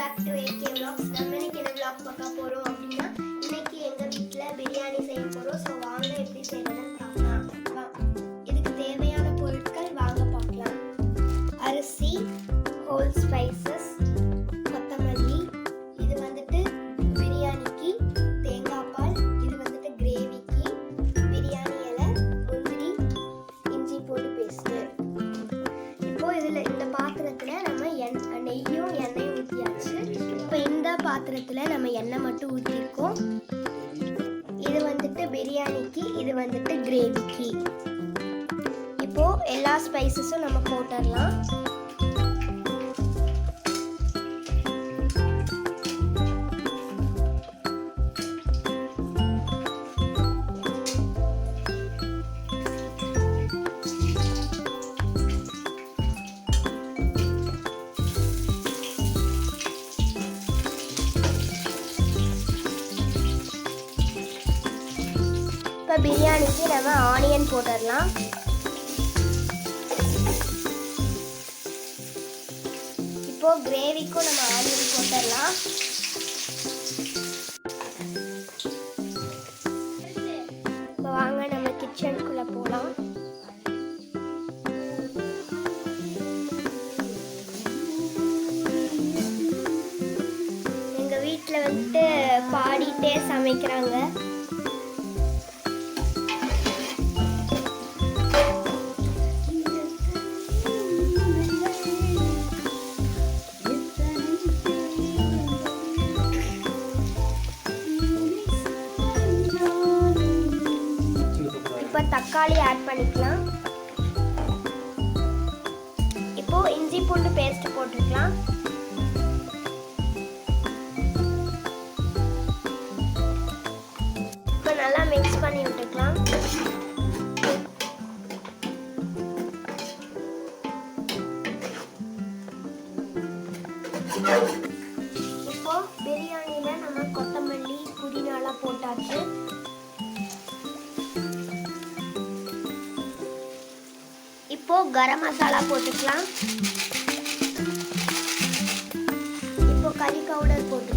Back to AK vlogs. நம்ம இன்னைக்கு என்ன vlog பார்க்க போறோம் அப்படின்னா இன்னைக்கு எங்க வீட்ல பிரியாணி செய்ய போறோம். சோ வாங்க எப்படி செய்யறதுன்னு பார்க்கலாம். இதுக்கு தேவையான பொருட்கள் வாங்க பார்க்கலாம். அரிசி, ஹோல் ஸ்பைசஸ், கொத்தமல்லி, இது வந்துட்டு பிரியாணிக்கு தேங்காய் பால், இது வந்துட்டு கிரேவிக்கு பிரியாணி இலை, முந்திரி, இஞ்சி பூண்டு பேஸ்ட். இப்போ இதுல இந்த பாத்திரத்துல நம்ம நெய்யும் எண்ணெயும் ஊற்றியாச்சு. இப்போ இந்த பாத்திரத்தில் நம்ம எண்ணெய் மட்டும் ஊற்றிருக்கோம். இது வந்துட்டு பிரியாணிக்கு, இது வந்துட்டு கிரேவிக்கு. இப்போ எல்லா ஸ்பைசஸும் நம்ம போட்டுடலாம். இப்போ பிரியாணிக்கு நம்ம ஆனியன் போட்டுடலாம். இப்போ கிரேவிக்கும் நம்ம ஆனியன் போட்டுடலாம். இப்போ வாங்க நம்ம கிச்சனுக்குள்ள போகலாம். எங்க வீட்டில் வந்துட்டு பாடிட்டே சமைக்கிறாங்க. இப்போ தக்காளி ஆட் பண்ணிக்கலாம். இப்போ இஞ்சி பூண்டு பேஸ்ட் போட்டுக்கலாம். இப்போ நல்லா மிக்ஸ் பண்ணி விட்டுக்கலாம். இப்போ பிரியாணியில நம்ம கொத்தமல்லி, புதினாலாம் போட்டாச்சு. இப்போ கரம் மசாலா போட்டுக்கலாம். இப்போ கறி பவுடர் போட்டுக்கலாம்.